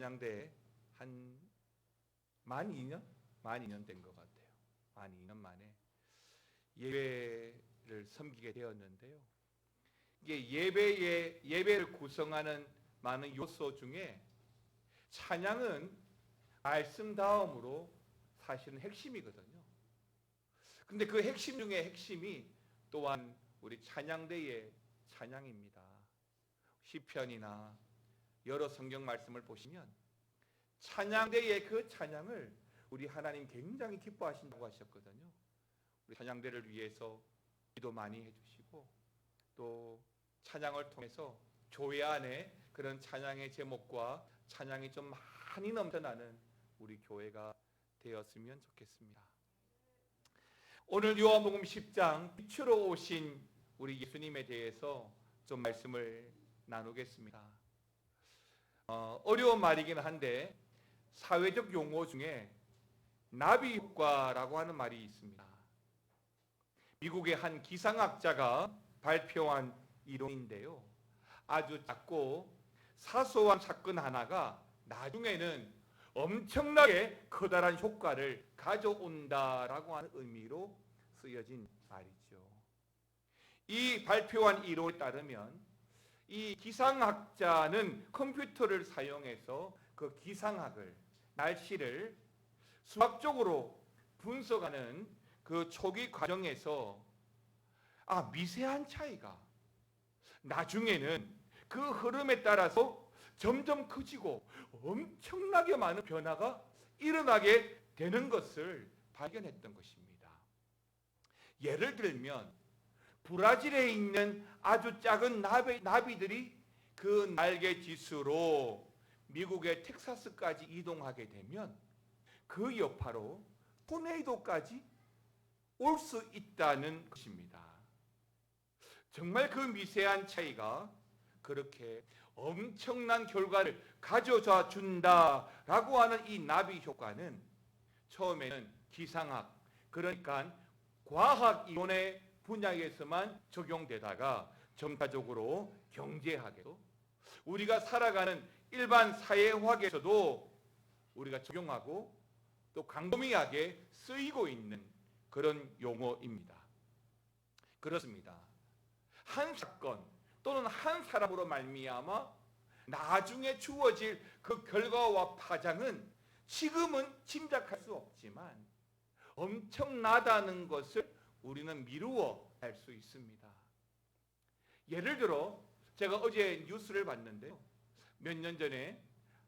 찬양대 한 만 2년? 만 2년 된 것 같아요. 만 2년 만에 예배를 섬기게 되었는데요. 이게 예배를 구성하는 많은 요소 중에 찬양은 말씀 다음으로 사실은 핵심이거든요. 근데 그 핵심 중에 핵심이 또한 우리 찬양대의 찬양입니다. 시편이나 여러 성경 말씀을 보시면 찬양대의 그 찬양을 우리 하나님 굉장히 기뻐하신다고 하셨거든요. 우리 찬양대를 위해서 기도 많이 해주시고 또 찬양을 통해서 교회 안에 그런 찬양의 제목과 찬양이 좀 많이 넘쳐나는 우리 교회가 되었으면 좋겠습니다. 오늘 요한복음 10장 빛으로 오신 우리 예수님에 대해서 좀 말씀을 나누겠습니다. 어려운 말이긴 한데 사회적 용어 중에 나비 효과라고 하는 말이 있습니다. 미국의 한 기상학자가 발표한 이론인데요. 아주 작고 사소한 사건 하나가 나중에는 엄청나게 커다란 효과를 가져온다라고 하는 의미로 쓰여진 말이죠. 이 발표한 이론에 따르면 이 기상학자는 컴퓨터를 사용해서 그 기상학을, 날씨를 수학적으로 분석하는 그 초기 과정에서 미세한 차이가 나중에는 그 흐름에 따라서 점점 커지고 엄청나게 많은 변화가 일어나게 되는 것을 발견했던 것입니다. 예를 들면 브라질에 있는 아주 작은 나비들이 그 날개 지수로 미국의 텍사스까지 이동하게 되면 그 여파로 토네이도까지 올 수 있다는 것입니다. 정말 그 미세한 차이가 그렇게 엄청난 결과를 가져다 준다라고 하는 이 나비 효과는 처음에는 기상학, 그러니까 과학 이론의 분야에서만 적용되다가 점차적으로 경제학에도 우리가 살아가는 일반 사회화에서도 우리가 적용하고 또 광범위하게 쓰이고 있는 그런 용어입니다. 그렇습니다. 한 사건 또는 한 사람으로 말미암아 나중에 주어질 그 결과와 파장은 지금은 짐작할 수 없지만 엄청나다는 것을 우리는 미루어 알 수 있습니다. 예를 들어 제가 어제 뉴스를 봤는데요. 몇 년 전에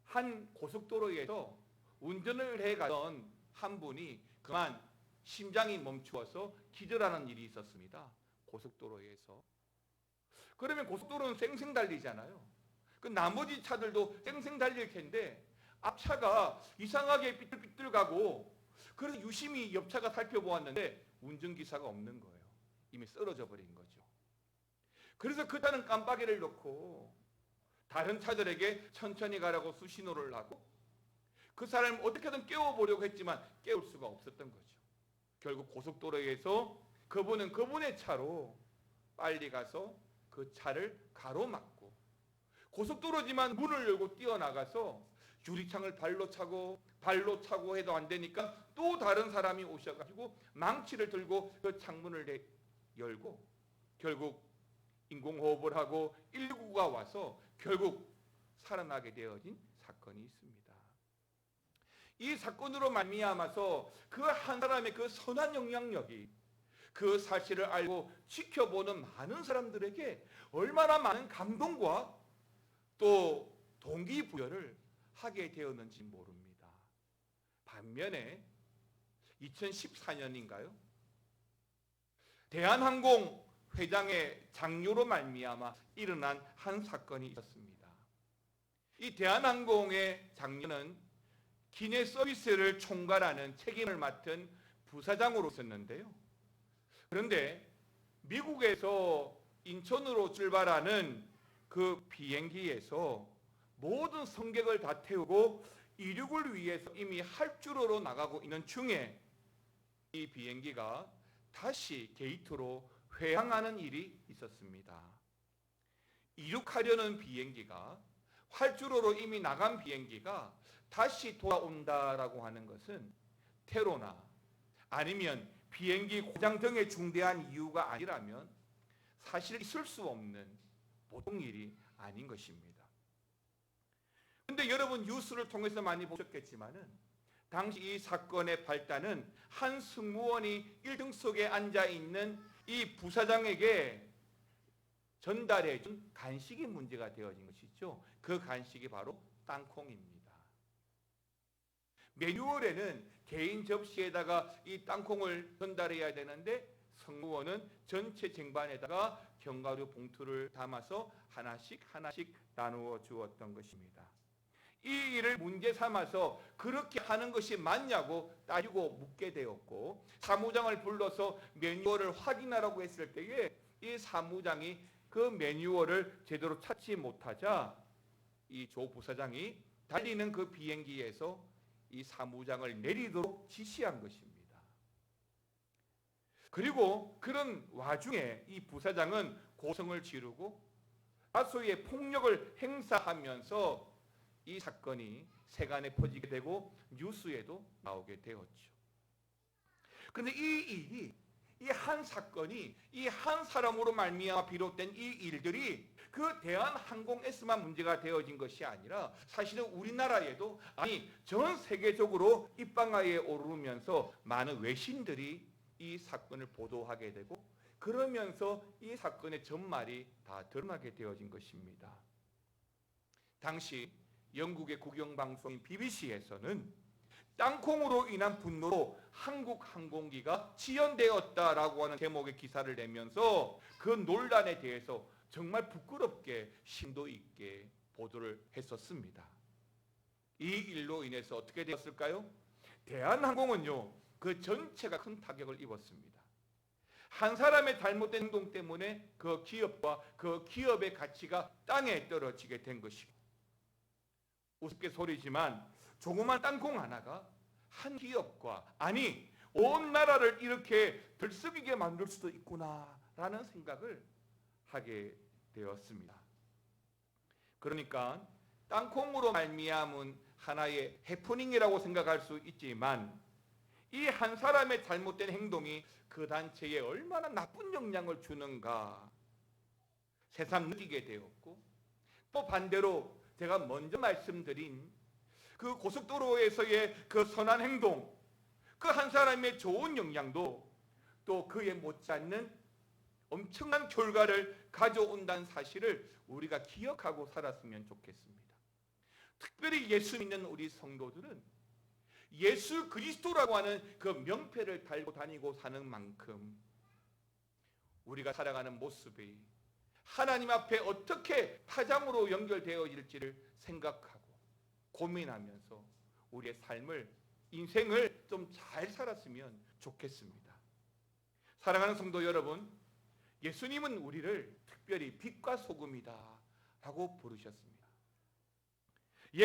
한 고속도로에서 운전을 해가던 한 분이 그만 심장이 멈추어서 기절하는 일이 있었습니다. 고속도로에서. 그러면 고속도로는 쌩쌩 달리잖아요. 그 나머지 차들도 쌩쌩 달릴 텐데 앞차가 이상하게 삐뚤삐뚤 가고, 그래서 유심히 옆차가 살펴보았는데 운전기사가 없는 거예요. 이미 쓰러져 버린 거죠. 그래서 그 차는 깜빡이를 놓고 다른 차들에게 천천히 가라고 수신호를 하고 그 사람을 어떻게든 깨워보려고 했지만 깨울 수가 없었던 거죠. 결국 고속도로에서 그분은 그분의 차로 빨리 가서 그 차를 가로막고, 고속도로지만 문을 열고 뛰어나가서 유리창을 발로 차고 해도 안 되니까 또 다른 사람이 오셔가지고 망치를 들고 그 창문을 열고 결국 인공호흡을 하고 119가 와서 결국 살아나게 되어진 사건이 있습니다. 이 사건으로 말미암아서 그 한 사람의 그 선한 영향력이 그 사실을 알고 지켜보는 많은 사람들에게 얼마나 많은 감동과 또 동기부여를 하게 되었는지 모릅니다. 반면에 2014년인가요? 대한항공 회장의 장료로 말미암아 일어난 한 사건이 있었습니다. 이 대한항공의 장료는 기내 서비스를 총괄하는 책임을 맡은 부사장으로 있었는데요. 그런데 미국에서 인천으로 출발하는 그 비행기에서 모든 승객을 다 태우고 이륙을 위해서 이미 활주로로 나가고 있는 중에 이 비행기가 다시 게이트로 회항하는 일이 있었습니다. 이륙하려는 비행기가 활주로로 이미 나간 비행기가 다시 돌아온다라고 하는 것은 테러나 아니면 비행기 고장 등의 중대한 이유가 아니라면 사실 있을 수 없는 보통 일이 아닌 것입니다. 그런데 여러분 뉴스를 통해서 많이 보셨겠지만은 당시 이 사건의 발단은 한 승무원이 1등석에 앉아 있는 이 부사장에게 전달해 준 간식이 문제가 되어진 것이죠. 그 간식이 바로 땅콩입니다. 매뉴얼에는 개인 접시에다가 이 땅콩을 전달해야 되는데 승무원은 전체 쟁반에다가 견과류 봉투를 담아서 하나씩 나누어 주었던 것입니다. 이 일을 문제 삼아서 그렇게 하는 것이 맞냐고 따지고 묻게 되었고, 사무장을 불러서 매뉴얼을 확인하라고 했을 때에 이 사무장이 그 매뉴얼을 제대로 찾지 못하자 이 조 부사장이 달리는 그 비행기에서 이 사무장을 내리도록 지시한 것입니다. 그리고 그런 와중에 이 부사장은 고성을 지르고 다소의 폭력을 행사하면서 이 사건이 세간에 퍼지게 되고 뉴스에도 나오게 되었죠. 그런데 이 일이, 이 한 사건이, 이 한 사람으로 말미암아 비롯된 이 일들이 그 대한항공에서만 문제가 되어진 것이 아니라 사실은 우리나라에도, 아니 전 세계적으로 입방아에 오르면서 많은 외신들이 이 사건을 보도하게 되고, 그러면서 이 사건의 전말이 다 드러나게 되어진 것입니다. 당시 영국의 국영방송인 BBC에서는 땅콩으로 인한 분노로 한국 항공기가 지연되었다라고 하는 제목의 기사를 내면서 그 논란에 대해서 정말 부끄럽게 심도 있게 보도를 했었습니다. 이 일로 인해서 어떻게 되었을까요? 대한항공은요, 그 전체가 큰 타격을 입었습니다. 한 사람의 잘못된 행동 때문에 그 기업과 그 기업의 가치가 땅에 떨어지게 된 것이고, 우습게 소리지만 조그만 땅콩 하나가 한 기업과, 아니 온 나라를 이렇게 들썩이게 만들 수도 있구나라는 생각을 하게 되었습니다. 그러니까 땅콩으로 말미암은 하나의 해프닝이라고 생각할 수 있지만, 이 한 사람의 잘못된 행동이 그 단체에 얼마나 나쁜 영향을 주는가 새삼 느끼게 되었고, 또 반대로 제가 먼저 말씀드린 그 고속도로에서의 그 선한 행동, 그 한 사람의 좋은 영향도 또 그에 못지않는 엄청난 결과를 가져온다는 사실을 우리가 기억하고 살았으면 좋겠습니다. 특별히 예수 믿는 우리 성도들은 예수 그리스도라고 하는 그 명패를 달고 다니고 사는 만큼 우리가 살아가는 모습이 하나님 앞에 어떻게 파장으로 연결되어질지를 생각하고 고민하면서 우리의 삶을, 인생을 좀 잘 살았으면 좋겠습니다. 사랑하는 성도 여러분, 예수님은 우리를 특별히 빛과 소금이다 라고 부르셨습니다.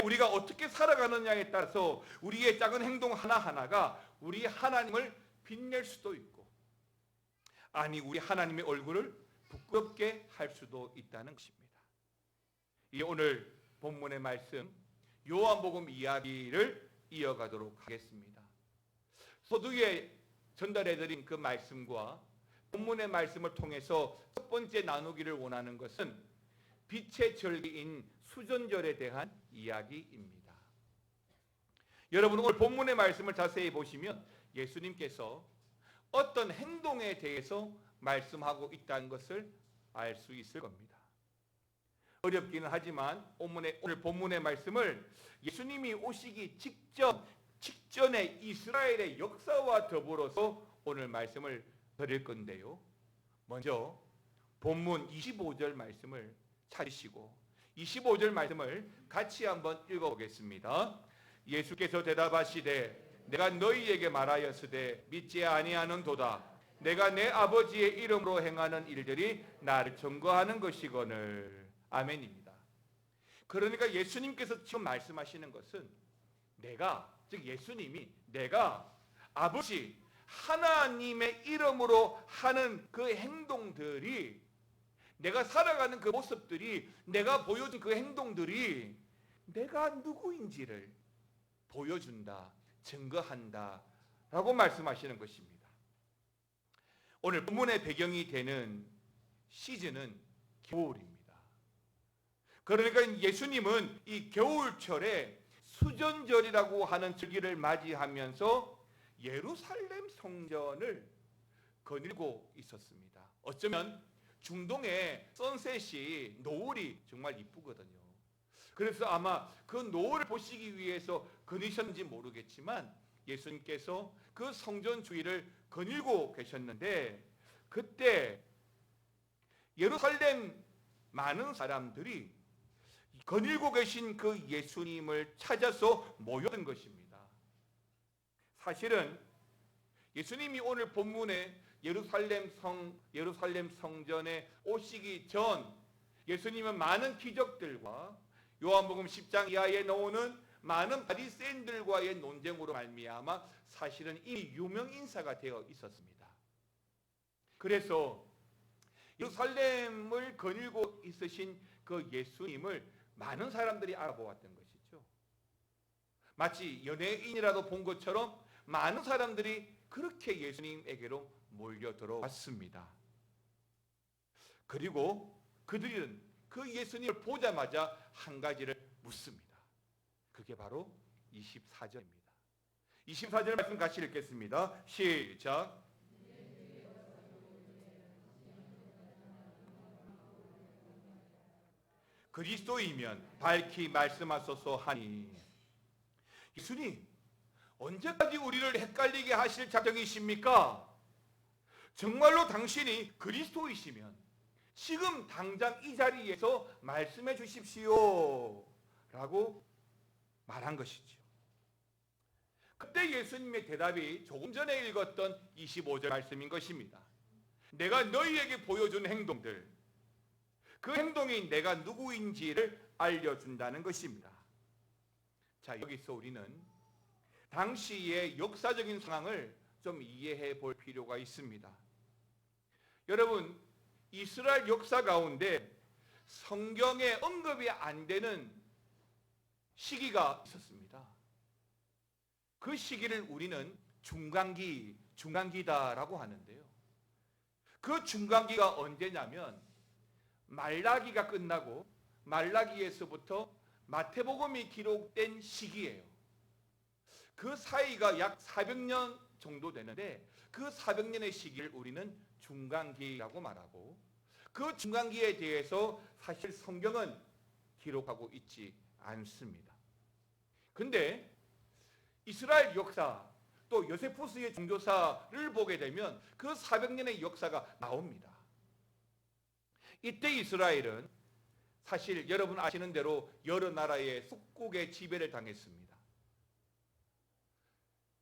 우리가 어떻게 살아가느냐에 따라서 우리의 작은 행동 하나하나가 우리 하나님을 빛낼 수도 있고, 아니 우리 하나님의 얼굴을 부끄럽게 할 수도 있다는 것입니다. 오늘 본문의 말씀 요한복음 이야기를 이어가도록 하겠습니다. 서두에 전달해드린 그 말씀과 본문의 말씀을 통해서 첫 번째 나누기를 원하는 것은 빛의 절기인 수전절에 대한 이야기입니다. 여러분, 오늘 본문의 말씀을 자세히 보시면 예수님께서 어떤 행동에 대해서 말씀하고 있다는 것을 알 수 있을 겁니다. 어렵기는 하지만 오늘 본문의 말씀을 예수님이 오시기 직전에 이스라엘의 역사와 더불어서 오늘 말씀을 드릴 건데요. 먼저 본문 25절 말씀을 찾으시고 25절 말씀을 같이 한번 읽어보겠습니다. 예수께서 대답하시되 내가 너희에게 말하였으되 믿지 아니하는도다. 내가 내 아버지의 이름으로 행하는 일들이 나를 증거하는 것이거늘. 아멘입니다. 그러니까 예수님께서 지금 말씀하시는 것은 즉 예수님이 내가 아버지 하나님의 이름으로 하는 그 행동들이, 내가 살아가는 그 모습들이, 내가 보여준 그 행동들이 내가 누구인지를 보여준다, 증거한다 라고 말씀하시는 것입니다. 오늘 본문의 배경이 되는 시즌은 겨울입니다. 그러니까 예수님은 이 겨울철에 수전절이라고 하는 절기를 맞이하면서 예루살렘 성전을 거닐고 있었습니다. 어쩌면 중동의 선셋이 노을이 정말 이쁘거든요. 그래서 아마 그 노을을 보시기 위해서 거니셨는지 모르겠지만 예수님께서 그 성전 주위를 거닐고 계셨는데 그때 예루살렘 많은 사람들이 거닐고 계신 그 예수님을 찾아서 모여든 것입니다. 사실은 예수님이 오늘 본문에 예루살렘 성전에 오시기 전 예수님은 많은 기적들과 요한복음 10장 이하에 나오는 많은 바리새인들과의 논쟁으로 말미암아 사실은 이미 유명 인사가 되어 있었습니다. 그래서 예루살렘을 거닐고 있으신 그 예수님을 많은 사람들이 알아보았던 것이죠. 마치 연예인이라도 본 것처럼 많은 사람들이 그렇게 예수님에게로 몰려들어왔습니다. 그리고 그들은 그 예수님을 보자마자 한 가지를 묻습니다. 그게 바로 24절입니다. 24절 말씀 같이 읽겠습니다. 시작. 그리스도이면 밝히 말씀하소서 하니, 예수님 언제까지 우리를 헷갈리게 하실 작정이십니까? 정말로 당신이 그리스도이시면 지금 당장 이 자리에서 말씀해 주십시오 라고 말한 것이죠. 그때 예수님의 대답이 조금 전에 읽었던 25절 말씀인 것입니다. 내가 너희에게 보여준 행동들, 그 행동이 내가 누구인지를 알려준다는 것입니다. 자, 여기서 우리는 당시의 역사적인 상황을 좀 이해해 볼 필요가 있습니다. 여러분, 이스라엘 역사 가운데 성경에 언급이 안 되는 시기가 있었습니다. 그 시기를 우리는 중간기다라고 하는데요. 그 중간기가 언제냐면 말라기가 끝나고 말라기에서부터 마태복음이 기록된 시기예요. 그 사이가 약 400년 정도 되는데 그 400년의 시기를 우리는 중간기라고 말하고 그 중간기에 대해서 사실 성경은 기록하고 있지 않습니다. 근데 이스라엘 역사 또 요세푸스의 종교사를 보게 되면 그 400년의 역사가 나옵니다. 이때 이스라엘은 사실 여러분 아시는 대로 여러 나라의 속국의 지배를 당했습니다.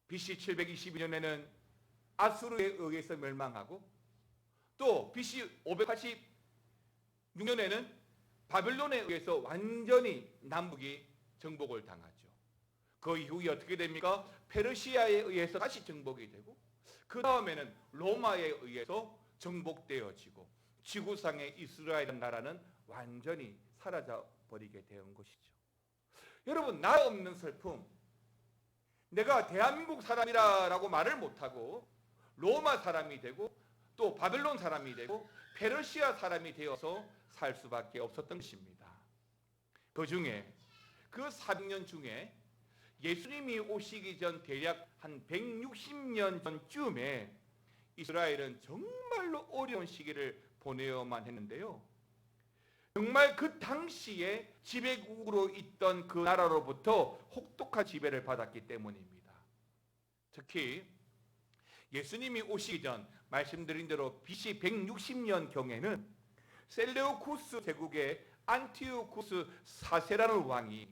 BC 722년에는 아수르에 의해서 멸망하고 또 BC 586년에는 바벨론에 의해서 완전히 남북이 정복을 당하죠. 그 이후에 어떻게 됩니까? 페르시아에 의해서 다시 정복이 되고 그 다음에는 로마에 의해서 정복되어지고 지구상의 이스라엘 나라는 완전히 사라져버리게 된 것이죠. 여러분, 나라 없는 슬픔, 내가 대한민국 사람이라고 말을 못하고 로마 사람이 되고 또 바벨론 사람이 되고 페르시아 사람이 되어서 살 수밖에 없었던 것입니다. 그 중에 그 400년 중에 예수님이 오시기 전 대략 한 160년 전쯤에 이스라엘은 정말로 어려운 시기를 보내어만 했는데요. 정말 그 당시에 지배국으로 있던 그 나라로부터 혹독한 지배를 받았기 때문입니다. 특히 예수님이 오시기 전 말씀드린 대로 BC 160년 경에는 셀레우쿠스 제국의 안티오쿠스 4세라는 왕이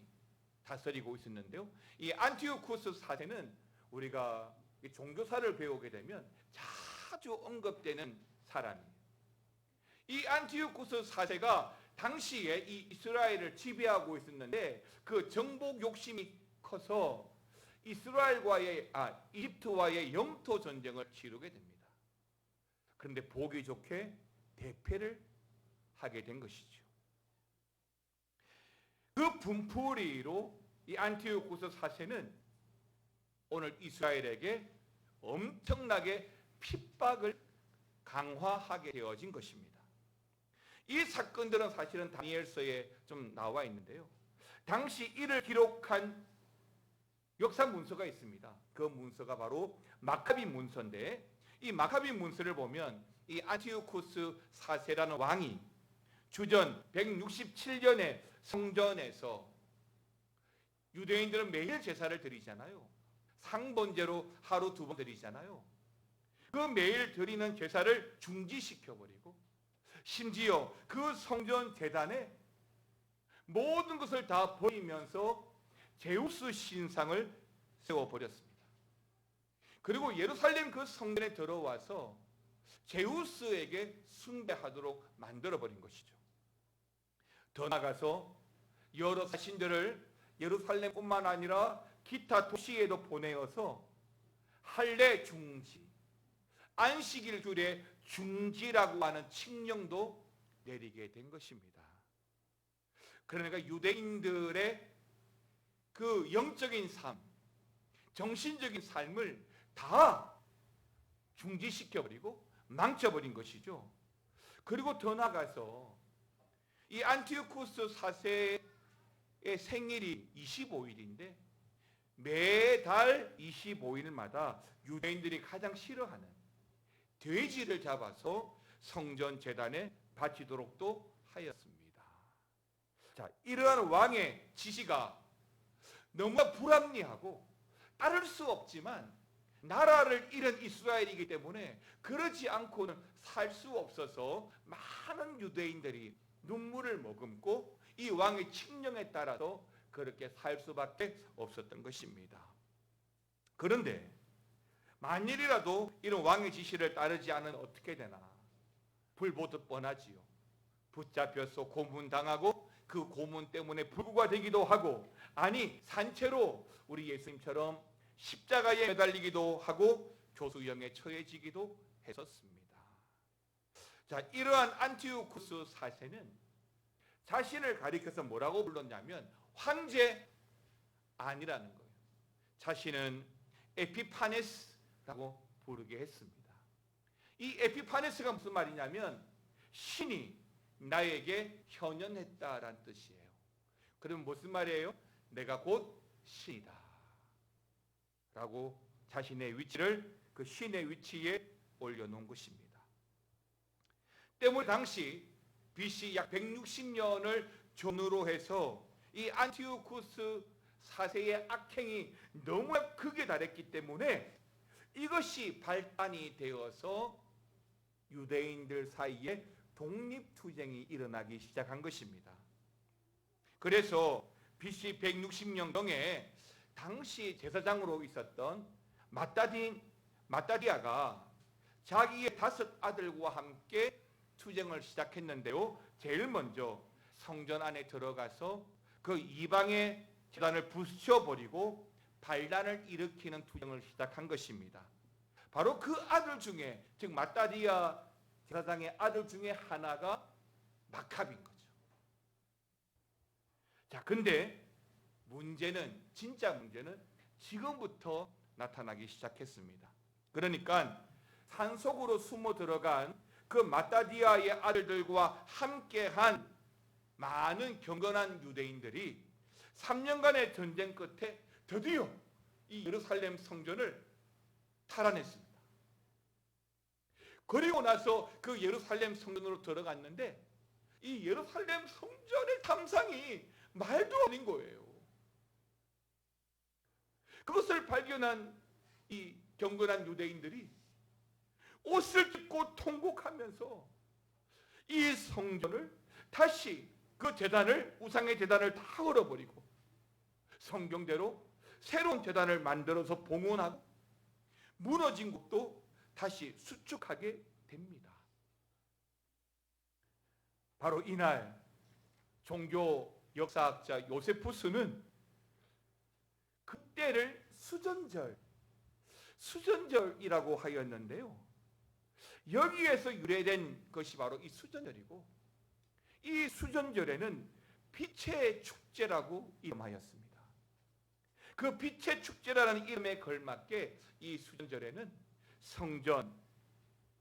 다스리고 있었는데요. 이 안티오쿠스 4세는 우리가 종교사를 배우게 되면 자주 언급되는 사람이에요. 이 안티오쿠스 4세가 당시에 이 이스라엘을 지배하고 있었는데 그 정복 욕심이 커서 이집트와의 영토 전쟁을 치르게 됩니다. 그런데 보기 좋게 대패를 하게 된 것이죠. 그 분풀이로 이 안티오쿠스 4세는 오늘 이스라엘에게 엄청나게 핍박을 강화하게 되어진 것입니다. 이 사건들은 사실은 다니엘서에 좀 나와 있는데요. 당시 이를 기록한 역사 문서가 있습니다. 그 문서가 바로 마카비 문서인데, 이 마카비 문서를 보면 이 안티오쿠스 4세라는 왕이 주전 167년에 성전에서 유대인들은 매일 제사를 드리잖아요. 상번제로 하루 2번 드리잖아요. 그 매일 드리는 제사를 중지시켜버리고 심지어 그 성전 제단에 모든 것을 다 버리면서 제우스 신상을 세워버렸습니다. 그리고 예루살렘 그 성전에 들어와서 제우스에게 숭배하도록 만들어버린 것이죠. 더 나아가서 여러 사신들을 예루살렘뿐만 아니라 기타 도시에도 보내어서 할례 중지, 안식일 주일의 중지라고 하는 칙령도 내리게 된 것입니다. 그러니까 유대인들의 그 영적인 삶, 정신적인 삶을 다 중지시켜버리고 망쳐버린 것이죠. 그리고 더 나아가서 이 안티오쿠스 4세의 생일이 25일인데 매달 25일마다 유대인들이 가장 싫어하는 돼지를 잡아서 성전 제단에 바치도록도 하였습니다. 자, 이러한 왕의 지시가 너무나 불합리하고 따를 수 없지만 나라를 잃은 이스라엘이기 때문에 그러지 않고는 살 수 없어서 많은 유대인들이 눈물을 머금고 이 왕의 칙령에 따라서 그렇게 살 수밖에 없었던 것입니다. 그런데 만일이라도 이런 왕의 지시를 따르지 않으면 어떻게 되나? 불보듯 뻔하지요. 붙잡혀서 고문당하고 그 고문 때문에 불구가 되기도 하고, 아니 산채로 우리 예수님처럼 십자가에 매달리기도 하고 교수형에 처해지기도 했었습니다. 자, 이러한 안티오쿠스 4세는 자신을 가리켜서 뭐라고 불렀냐면 황제 아니라는 거예요. 자신은 에피파네스라고 부르게 했습니다. 이 에피파네스가 무슨 말이냐면 신이 나에게 현현했다라는 뜻이에요. 그럼 무슨 말이에요? 내가 곧 신이다 라고 자신의 위치를 그 신의 위치에 올려놓은 것입니다. 때문에 당시 BC 약 160년을 전후로 해서 이 안티오쿠스 4세의 악행이 너무나 극에 달했기 때문에 이것이 발단이 되어서 유대인들 사이에 독립투쟁이 일어나기 시작한 것입니다. 그래서 BC 160년경에 당시 제사장으로 있었던 마따디아가 자기의 5 아들과 함께 투쟁을 시작했는데요. 제일 먼저 성전 안에 들어가서 그 이방의 제단을 부숴버리고 반란을 일으키는 투쟁을 시작한 것입니다. 바로 그 아들 중에, 즉 마따디아 제사장의 아들 중에 하나가 마카비인 거죠. 자, 근데 진짜 문제는 지금부터 나타나기 시작했습니다. 그러니까 산속으로 숨어 들어간 그 마따디아의 아들들과 함께한 많은 경건한 유대인들이 3년간의 전쟁 끝에 드디어 이 예루살렘 성전을 탈환했습니다. 그리고 나서 그 예루살렘 성전으로 들어갔는데 이 예루살렘 성전의 탐상이 말도 아닌 거예요. 그것을 발견한 이 경건한 유대인들이 옷을 찢고 통곡하면서 이 성전을 다시 그 제단을, 우상의 제단을 다 헐어버리고 성경대로 새로운 제단을 만들어서 봉헌하고 무너진 곳도 다시 수축하게 됩니다. 바로 이날 종교 역사학자 요세푸스는 그때를 수전절이라고 하였는데요. 여기에서 유래된 것이 바로 이 수전절이고, 이 수전절에는 빛의 축제라고 이름하였습니다. 그 빛의 축제라는 이름에 걸맞게 이 수전절에는 성전,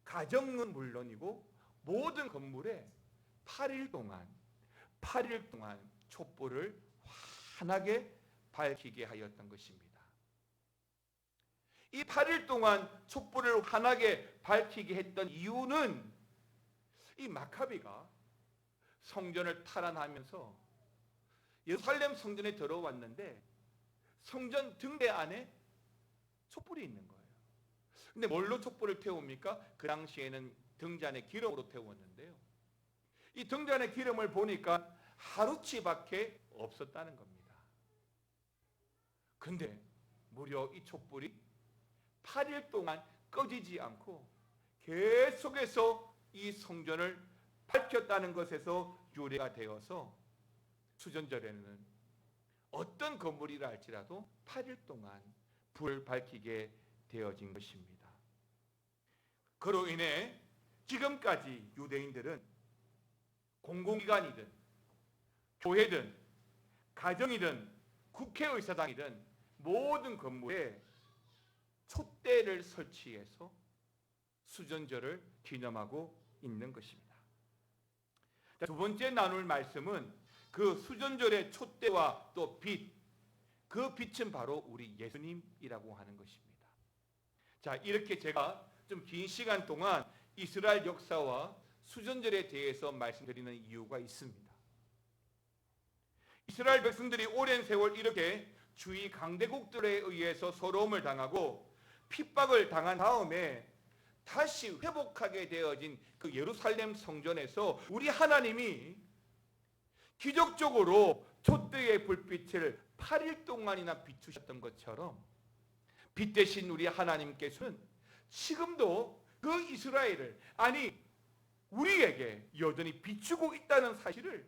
가정은 물론이고 모든 건물에 8일 동안 촛불을 환하게 밝히게 하였던 것입니다. 이 8일 동안 촛불을 환하게 밝히게 했던 이유는 이 마카비가 성전을 탈환하면서 예루살렘 성전에 들어왔는데 성전 등대 안에 촛불이 있는 거예요. 근데 뭘로 촛불을 태웁니까? 그 당시에는 등잔에 기름으로 태웠는데요. 이 등잔에 기름을 보니까 하루치밖에 없었다는 겁니다. 근데 무려 이 촛불이 8일 동안 꺼지지 않고 계속해서 이 성전을 밝혔다는 것에서 유래가 되어서 수전절에는 어떤 건물이라 할지라도 8일 동안 불을 밝히게 되어진 것입니다. 그로 인해 지금까지 유대인들은 공공기관이든 교회든 가정이든 국회의사당이든 모든 건물에 촛대를 설치해서 수전절을 기념하고 있는 것입니다. 두 번째 나눌 말씀은 그 수전절의 촛대와 또 빛, 그 빛은 바로 우리 예수님이라고 하는 것입니다. 자, 이렇게 제가 좀 긴 시간 동안 이스라엘 역사와 수전절에 대해서 말씀드리는 이유가 있습니다. 이스라엘 백성들이 오랜 세월 이렇게 주위 강대국들에 의해서 서러움을 당하고 핍박을 당한 다음에 다시 회복하게 되어진 그 예루살렘 성전에서 우리 하나님이 기적적으로 촛대의 불빛을 8일 동안이나 비추셨던 것처럼 빛 대신 우리 하나님께서는 지금도 그 이스라엘을, 아니 우리에게 여전히 비추고 있다는 사실을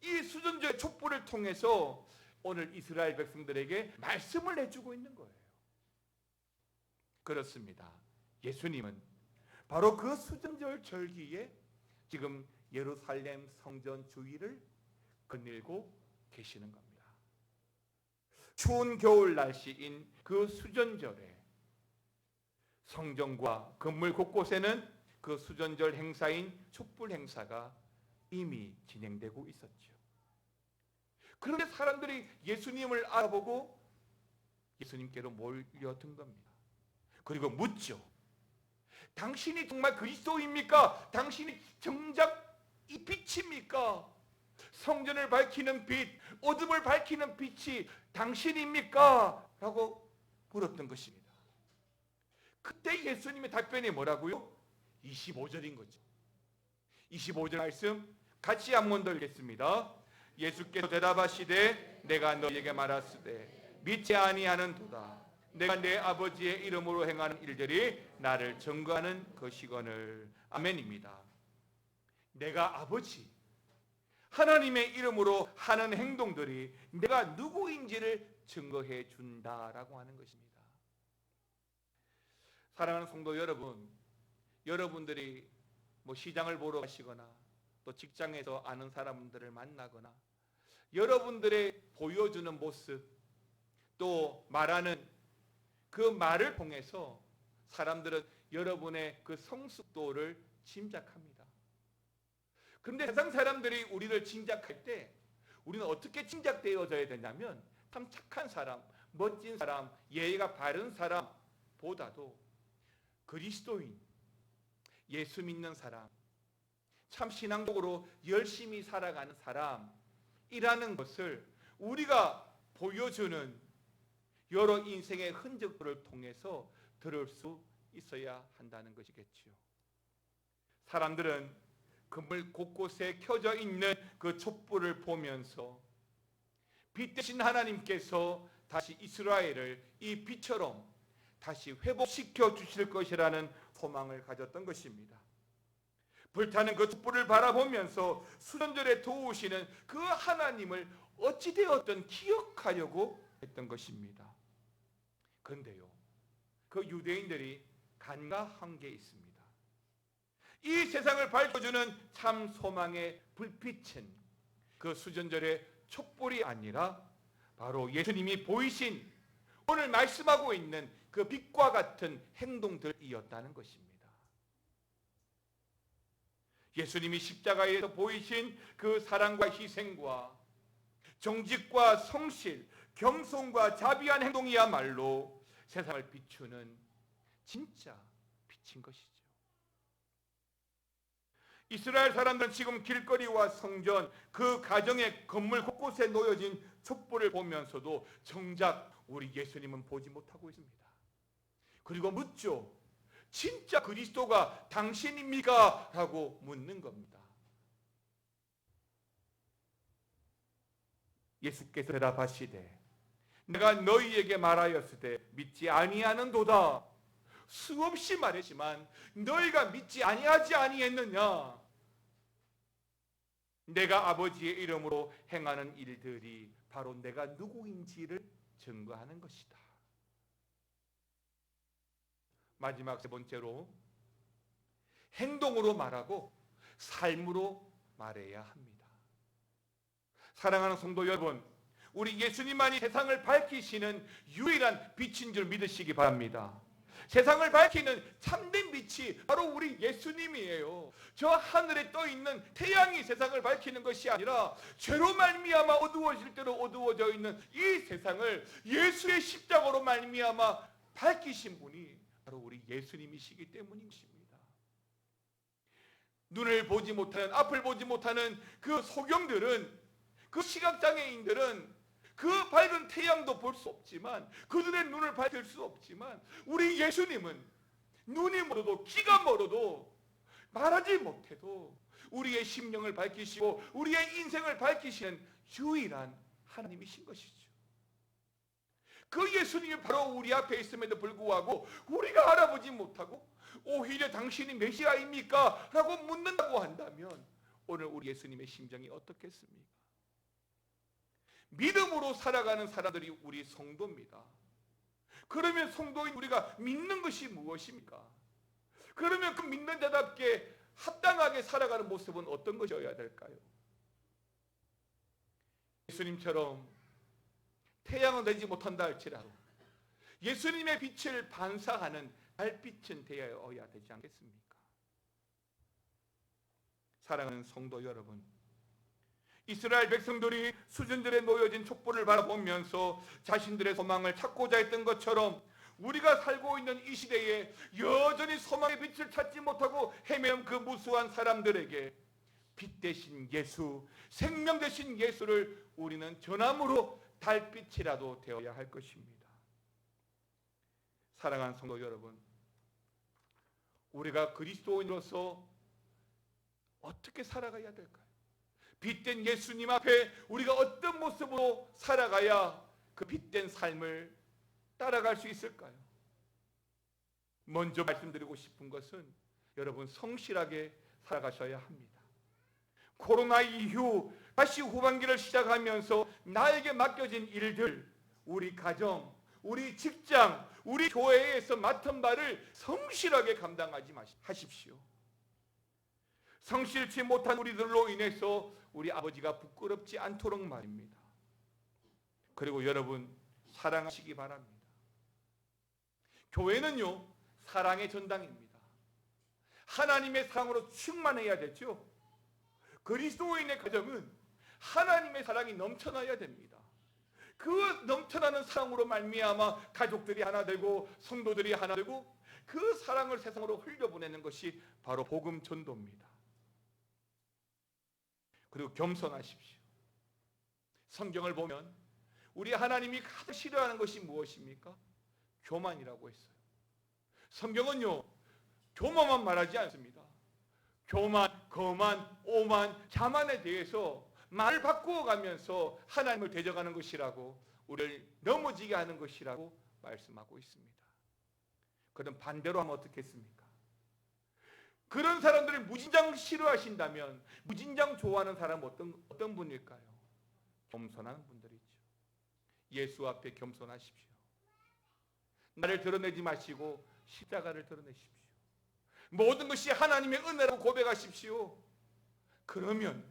이 수전절의 촛불을 통해서 오늘 이스라엘 백성들에게 말씀을 해주고 있는 거예요. 그렇습니다. 예수님은 바로 그 수전절 절기에 지금 예루살렘 성전 주위를 거닐고 계시는 겁니다. 추운 겨울 날씨인 그 수전절에 성전과 건물 곳곳에는 그 수전절 행사인 촛불 행사가 이미 진행되고 있었죠. 그런데 사람들이 예수님을 알아보고 예수님께로 몰려든 겁니다. 그리고 묻죠. 당신이 정말 그리스도입니까? 당신이 정작 이 빛입니까? 성전을 밝히는 빛, 어둠을 밝히는 빛이 당신입니까? 라고 물었던 것입니다. 그때 예수님의 답변이 뭐라고요? 25절인 거죠. 25절 말씀 같이 한번 더 읽겠습니다. 예수께서 대답하시되 내가 너희에게 말하시되 믿지 아니하는 도다. 내가 내 아버지의 이름으로 행하는 일들이 나를 증거하는 것이거늘. 아멘입니다. 내가 아버지 하나님의 이름으로 하는 행동들이 내가 누구인지를 증거해 준다라고 하는 것입니다. 사랑하는 성도 여러분, 여러분들이 뭐 시장을 보러 가시거나 또 직장에서 아는 사람들을 만나거나 여러분들의 보여주는 모습 또 말하는 그 말을 통해서 사람들은 여러분의 그 성숙도를 짐작합니다. 그런데 세상 사람들이 우리를 짐작할 때 우리는 어떻게 짐작되어져야 되냐면 참 착한 사람, 멋진 사람, 예의가 바른 사람보다도 그리스도인, 예수 믿는 사람, 참 신앙적으로 열심히 살아가는 사람이라는 것을 우리가 보여주는 여러 인생의 흔적들을 통해서 들을 수 있어야 한다는 것이겠지요. 사람들은 건물 곳곳에 켜져 있는 그 촛불을 보면서 빛 대신 하나님께서 다시 이스라엘을 이 빛처럼 다시 회복시켜 주실 것이라는 소망을 가졌던 것입니다. 불타는 그 촛불을 바라보면서 수전절에 도우시는 그 하나님을 어찌되었든 기억하려고 했던 것입니다. 그런데요, 그 유대인들이 간과한 게 있습니다. 이 세상을 밝혀주는 참 소망의 불빛은 그 수전절의 촛불이 아니라 바로 예수님이 보이신 오늘 말씀하고 있는 그 빛과 같은 행동들이었다는 것입니다. 예수님이 십자가에서 보이신 그 사랑과 희생과 정직과 성실, 겸손과 자비한 행동이야말로 세상을 비추는 진짜 빛인 것이죠. 이스라엘 사람들은 지금 길거리와 성전, 그 가정의 건물 곳곳에 놓여진 촛불을 보면서도 정작 우리 예수님은 보지 못하고 있습니다. 그리고 묻죠. 진짜 그리스도가 당신입니까? 라고 묻는 겁니다. 예수께서 대답하시되 내가 너희에게 말하였으되 믿지 아니하는도다. 수없이 말했지만 너희가 믿지 아니하지 아니했느냐? 내가 아버지의 이름으로 행하는 일들이 바로 내가 누구인지를 증거하는 것이다. 마지막 세 번째로 행동으로 말하고 삶으로 말해야 합니다. 사랑하는 성도 여러분, 우리 예수님만이 세상을 밝히시는 유일한 빛인 줄 믿으시기 바랍니다. 세상을 밝히는 참된 빛이 바로 우리 예수님이에요. 저 하늘에 떠 있는 태양이 세상을 밝히는 것이 아니라 죄로 말미암아 어두워질 대로 어두워져 있는 이 세상을 예수의 십자가로 말미암아 밝히신 분이 바로 우리 예수님이시기 때문인 것입니다. 눈을 보지 못하는, 앞을 보지 못하는 그 소경들은, 그 시각장애인들은 그 밝은 태양도 볼 수 없지만, 그들의 눈을 밝힐 수 없지만, 우리 예수님은 눈이 멀어도 귀가 멀어도 말하지 못해도 우리의 심령을 밝히시고 우리의 인생을 밝히시는 유일한 하나님이신 것이죠. 그 예수님이 바로 우리 앞에 있음에도 불구하고 우리가 알아보지 못하고 오히려 당신이 메시아입니까? 라고 묻는다고 한다면 오늘 우리 예수님의 심정이 어떻겠습니까? 믿음으로 살아가는 사람들이 우리 성도입니다. 그러면 성도인 우리가 믿는 것이 무엇입니까? 그러면 그 믿는 자답게 합당하게 살아가는 모습은 어떤 것이어야 될까요? 예수님처럼 태양은 되지 못한다 할지라도 예수님의 빛을 반사하는 달빛은 되어야 되지 않겠습니까? 사랑하는 성도 여러분, 이스라엘 백성들이 수전절에 놓여진 촛불을 바라보면서 자신들의 소망을 찾고자 했던 것처럼 우리가 살고 있는 이 시대에 여전히 소망의 빛을 찾지 못하고 헤매는 그 무수한 사람들에게 빛 대신 예수, 생명 대신 예수를 우리는 전함으로 달빛이라도 되어야 할 것입니다. 사랑하는 성도 여러분, 우리가 그리스도인으로서 어떻게 살아가야 될까요? 빛된 예수님 앞에 우리가 어떤 모습으로 살아가야 그 빛된 삶을 따라갈 수 있을까요? 먼저 말씀드리고 싶은 것은 여러분 성실하게 살아가셔야 합니다. 코로나 이후 다시 후반기를 시작하면서 나에게 맡겨진 일들, 우리 가정, 우리 직장, 우리 교회에서 맡은 바를 성실하게 감당하지 하십시오. 성실치 못한 우리들로 인해서 우리 아버지가 부끄럽지 않도록 말입니다. 그리고 여러분 사랑하시기 바랍니다. 교회는요 사랑의 전당입니다. 하나님의 사랑으로 충만해야 되죠. 그리스도인의 가정은 하나님의 사랑이 넘쳐나야 됩니다. 그 넘쳐나는 사랑으로 말미암아 가족들이 하나 되고 성도들이 하나 되고 그 사랑을 세상으로 흘려보내는 것이 바로 복음 전도입니다. 그리고 겸손하십시오. 성경을 보면 우리 하나님이 가장 싫어하는 것이 무엇입니까? 교만이라고 했어요. 성경은요 교만만 말하지 않습니다. 교만, 거만, 오만, 자만에 대해서 말을 바꾸어 가면서 하나님을 대적하는 것이라고, 우리를 넘어지게 하는 것이라고 말씀하고 있습니다. 그럼 반대로 하면 어떻겠습니까? 그런 사람들을 무진장 싫어하신다면 무진장 좋아하는 사람은 어떤 분일까요? 겸손한 분들이죠. 예수 앞에 겸손하십시오. 나를 드러내지 마시고 십자가를 드러내십시오. 모든 것이 하나님의 은혜라고 고백하십시오. 그러면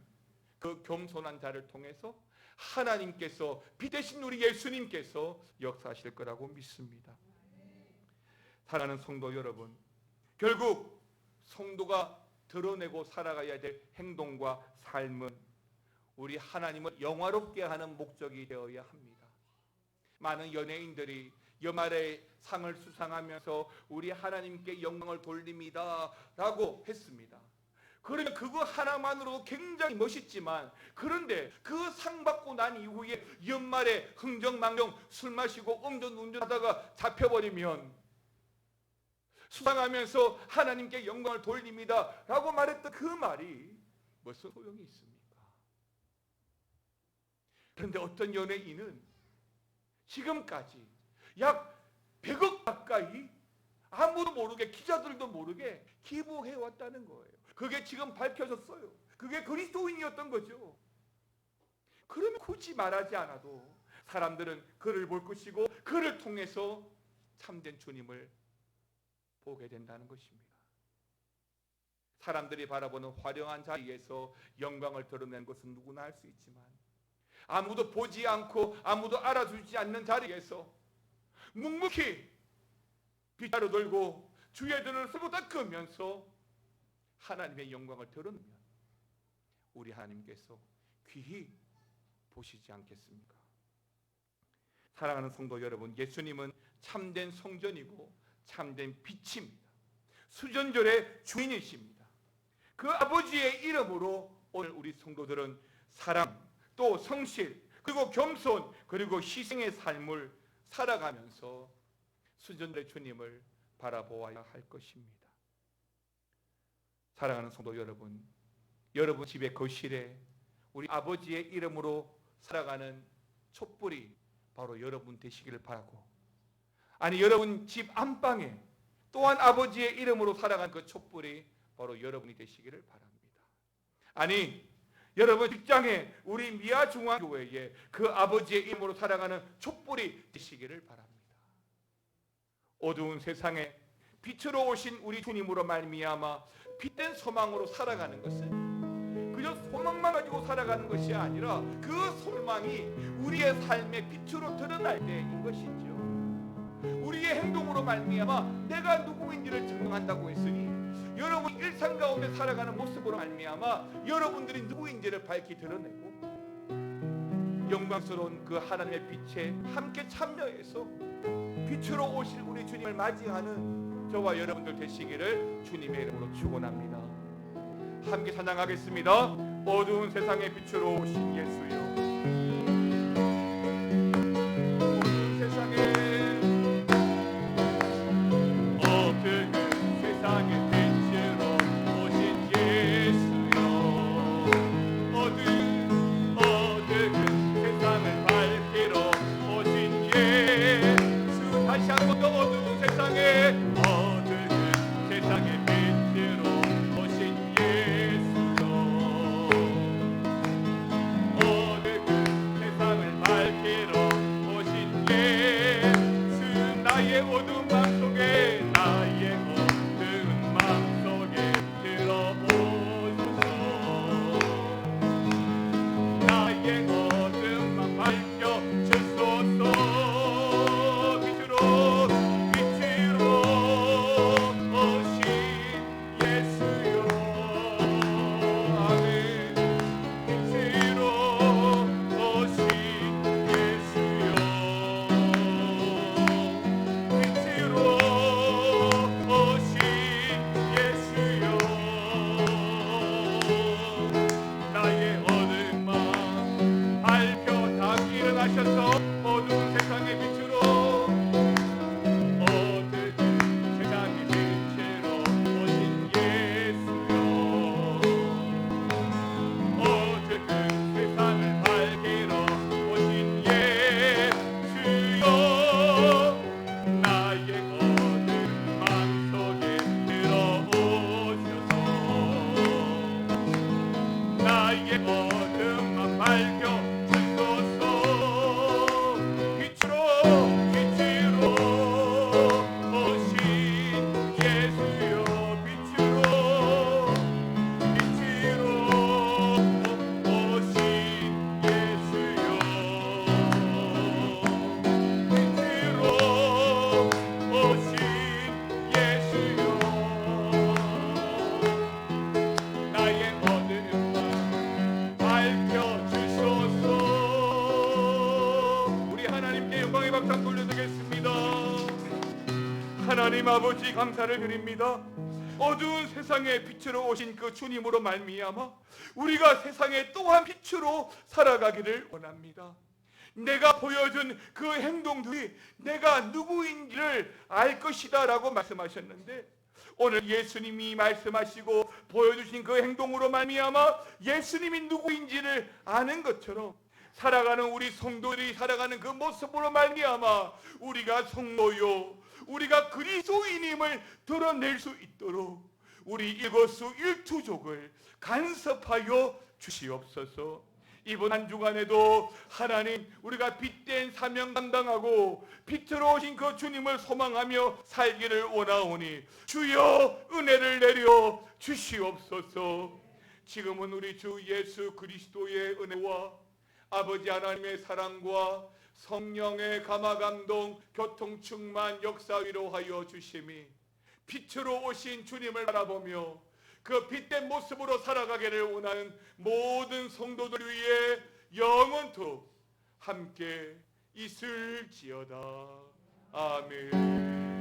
그 겸손한 자를 통해서 하나님께서 빛 대신 우리 예수님께서 역사하실 거라고 믿습니다. 사랑하는 성도 여러분, 결국 성도가 드러내고 살아가야 될 행동과 삶은 우리 하나님을 영화롭게 하는 목적이 되어야 합니다. 많은 연예인들이 연말에 상을 수상하면서 우리 하나님께 영광을 돌립니다 라고 했습니다. 그러면 그거 하나만으로 굉장히 멋있지만, 그런데 그 상 받고 난 이후에 연말에 흥정망정 술 마시고 운전하다가 잡혀버리면 수상하면서 하나님께 영광을 돌립니다 라고 말했던 그 말이 무슨 소용이 있습니까? 그런데 어떤 연예인은 지금까지 약 100억 가까이 아무도 모르게, 기자들도 모르게 기부해 왔다는 거예요. 그게 지금 밝혀졌어요. 그게 그리스도인이었던 거죠. 그러면 굳이 말하지 않아도 사람들은 그를 볼 것이고 그를 통해서 참된 주님을 보게 된다는 것입니다. 사람들이 바라보는 화려한 자리에서 영광을 드러낸 것은 누구나 할 수 있지만, 아무도 보지 않고 아무도 알아주지 않는 자리에서 묵묵히 빗자루 들고 주의 등을 쓰고 닦으면서 하나님의 영광을 드러내면 우리 하나님께서 귀히 보시지 않겠습니까? 사랑하는 성도 여러분, 예수님은 참된 성전이고 참된 빛입니다. 수전절의 주인이십니다. 그 아버지의 이름으로 오늘 우리 성도들은 사랑, 또 성실, 그리고 겸손, 그리고 희생의 삶을 살아가면서 수전절의 주님을 바라보아야 할 것입니다. 사랑하는 성도 여러분, 여러분 집의 거실에 우리 아버지의 이름으로 살아가는 촛불이 바로 여러분 되시기를 바라고, 아니 여러분 집 안방에 또한 아버지의 이름으로 살아가는 그 촛불이 바로 여러분이 되시기를 바랍니다. 아니 여러분 직장에 우리 미아중앙교회에 그 아버지의 이름으로 살아가는 촛불이 되시기를 바랍니다. 어두운 세상에 빛으로 오신 우리 주님으로 말미암아 빛된 소망으로 살아가는 것은 그저 소망만 가지고 살아가는 것이 아니라 그 소망이 우리의 삶의 빛으로 드러날 때인 것이죠. 우리의 행동으로 말미암아 내가 누구인지를 증명한다고 했으니, 여러분 일상 가운데 살아가는 모습으로 말미암아 여러분들이 누구인지를 밝히 드러내고 영광스러운 그 하나님의 빛에 함께 참여해서 빛으로 오실 우리 주님을 맞이하는 저와 여러분들 되시기를 주님의 이름으로 축원합니다. 함께 찬양하겠습니다. 어두운 세상의 빛으로 오신 예수여, 어두운 세상에 어두운 세상의 빛으로 오신 예수여, 어두운 세상을 밝히러 오신 예수. 다시 한 번 더 어두운 세상에 빛으로 오신 예수여, 어두운 세상을 밝히러 오신 예수. 나의 어두운 맘 속에, 나의 어두운 맘 속에 들어오소서. 나의 어두운 맘 밝혀 주소서. 빛으로 하나님 아버지 감사를 드립니다. 어두운 세상에 빛으로 오신 그 주님으로 말미암아 우리가 세상에 또한 빛으로 살아가기를 원합니다. 내가 보여준 그 행동들이 내가 누구인지를 알 것이다 라고 말씀하셨는데, 오늘 예수님이 말씀하시고 보여주신 그 행동으로 말미암아 예수님이 누구인지를 아는 것처럼 살아가는 우리 성도들이 살아가는 그 모습으로 말미암아 우리가 성도요, 우리가 그리스도인임을 드러낼 수 있도록 우리 일거수일투족을 간섭하여 주시옵소서. 이번 한 주간에도 하나님, 우리가 빛된 사명 감당하고 빛으로 오신 그 주님을 소망하며 살기를 원하오니 주여 은혜를 내려 주시옵소서. 지금은 우리 주 예수 그리스도의 은혜와 아버지 하나님의 사랑과 성령의 감화감동 교통충만 역사 위로하여 주심이 빛으로 오신 주님을 바라보며 그 빛된 모습으로 살아가기를 원하는 모든 성도들 위해 영원토록 함께 있을지어다. 아멘.